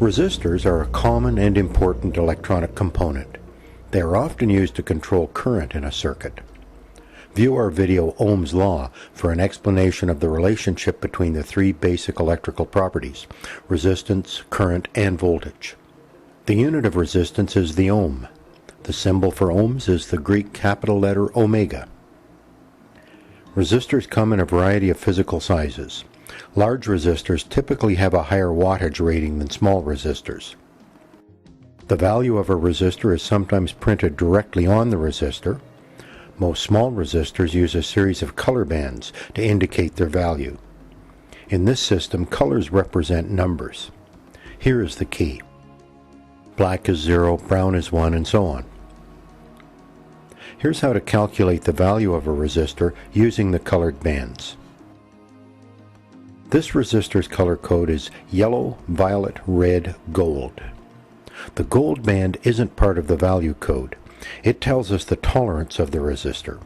Resistors are a common and important electronic component. They are often used to control current in a circuit. View our video Ohm's Law for an explanation of the relationship between the three basic electrical properties: resistance, current, and voltage. The unit of resistance is the ohm. The symbol for ohms is the Greek capital letter omega. Resistors come in a variety of physical sizes. Large resistors typically have a higher wattage rating than small resistors. The value of a resistor is sometimes printed directly on the resistor. Most small resistors use a series of color bands to indicate their value. In this system, colors represent numbers. Here is the key. Black is 0, brown is 1, and so on. Here's how to calculate the value of a resistor using the colored bands. This resistor's color code is yellow, violet, red, gold. The gold band isn't part of the value code. It tells us the tolerance of the resistor.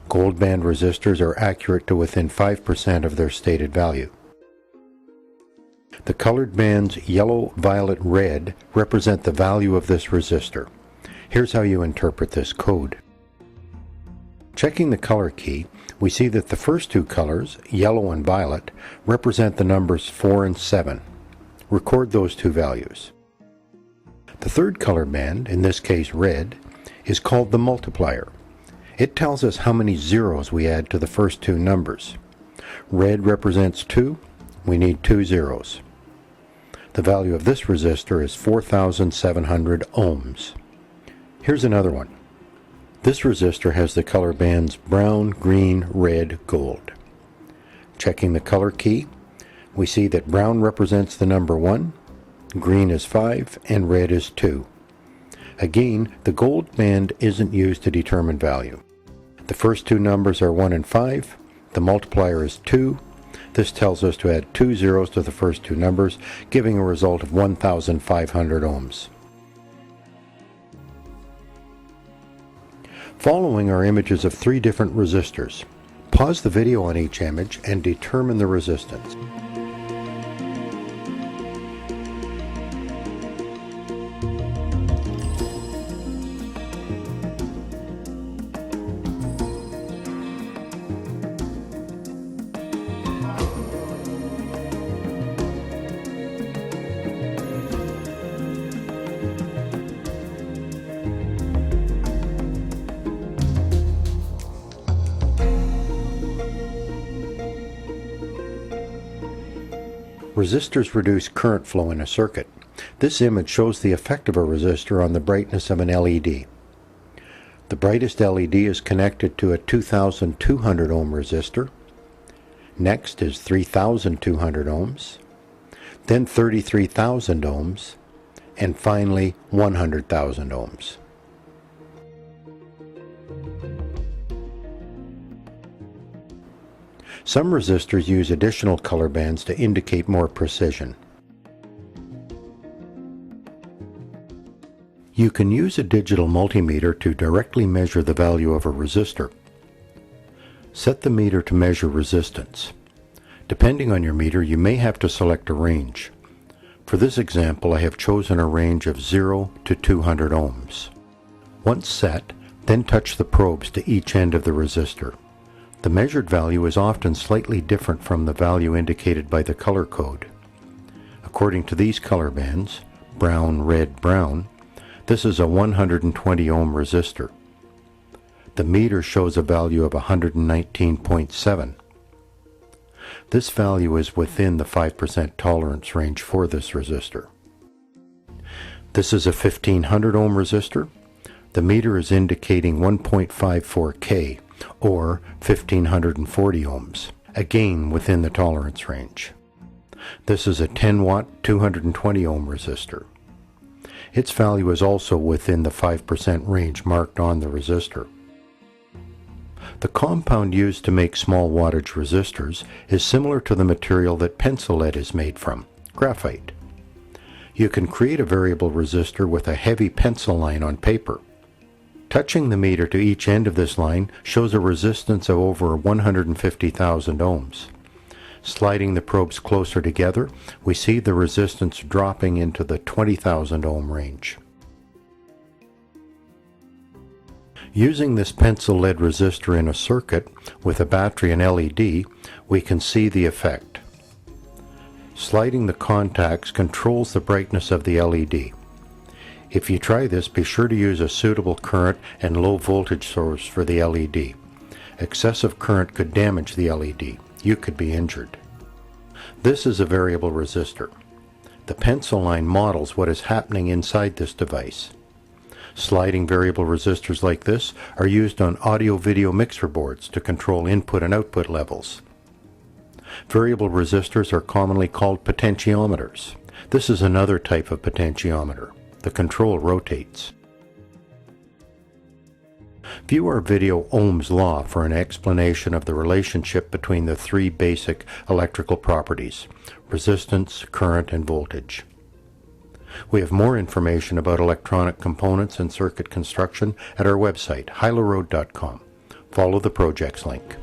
Gold band resistors are accurate to within 5% of their stated value. The colored bands yellow, violet, red represent the value of this resistor. Here's how you interpret this code. Checking the color key, we see that the first two colors, yellow and violet, represent the numbers 4 and 7. Record those two values. The third color band, in this case red, is called the multiplier. It tells us how many zeros we add to the first two numbers. Red represents 2. We need 2 zeros. The value of this resistor is 4,700 ohms. Here's another one. This resistor has the color bands brown, green, red, gold. Checking the color key, we see that brown represents the number 1, green is 5, and red is 2. Again, the gold band isn't used to determine value. The first two numbers are 1 and 5. The multiplier is 2. This tells us to add 2 zeros to the first two numbers, giving a result of 1,500 ohms. Following are images of 3 different resistors. Pause the video on each image and determine the resistance. Resistors reduce current flow in a circuit. This image shows the effect of a resistor on the brightness of an LED. The brightest LED is connected to a 2,200 ohm resistor. Next is 3,200 ohms, then 33,000 ohms, and finally 100,000 ohms. Some resistors use additional color bands to indicate more precision. You can use a digital multimeter to directly measure the value of a resistor. Set the meter to measure resistance. Depending on your meter, you may have to select a range. For this example, I have chosen a range of 0 to 200 ohms. Once set, then touch the probes to each end of the resistor. The measured value is often slightly different from the value indicated by the color code. According to these color bands, brown, red, brown, this is a 120 ohm resistor. The meter shows a value of 119.7. This value is within the 5% tolerance range for this resistor. This is a 1500 ohm resistor. The meter is indicating 1.54K, or 1540 ohms, again within the tolerance range. This is a 10 watt 220 ohm resistor. Its value is also within the 5% range marked on the resistor. The compound used to make small wattage resistors is similar to the material that pencil lead is made from, graphite. You can create a variable resistor with a heavy pencil line on paper. Touching the meter to each end of this line shows a resistance of over 150,000 ohms. Sliding the probes closer together, we see the resistance dropping into the 20,000 ohm range. Using this pencil lead resistor in a circuit with a battery and LED, we can see the effect. Sliding the contacts controls the brightness of the LED. If you try this, be sure to use a suitable current and low voltage source for the LED. Excessive current could damage the LED. You could be injured. This is a variable resistor. The pencil line models what is happening inside this device. Sliding variable resistors like this are used on audio-video mixer boards to control input and output levels. Variable resistors are commonly called potentiometers. This is another type of potentiometer. The control rotates. View our video Ohm's Law for an explanation of the relationship between the three basic electrical properties: resistance, current, and voltage. We have more information about electronic components and circuit construction at our website, hylaroad.com. Follow the project's link.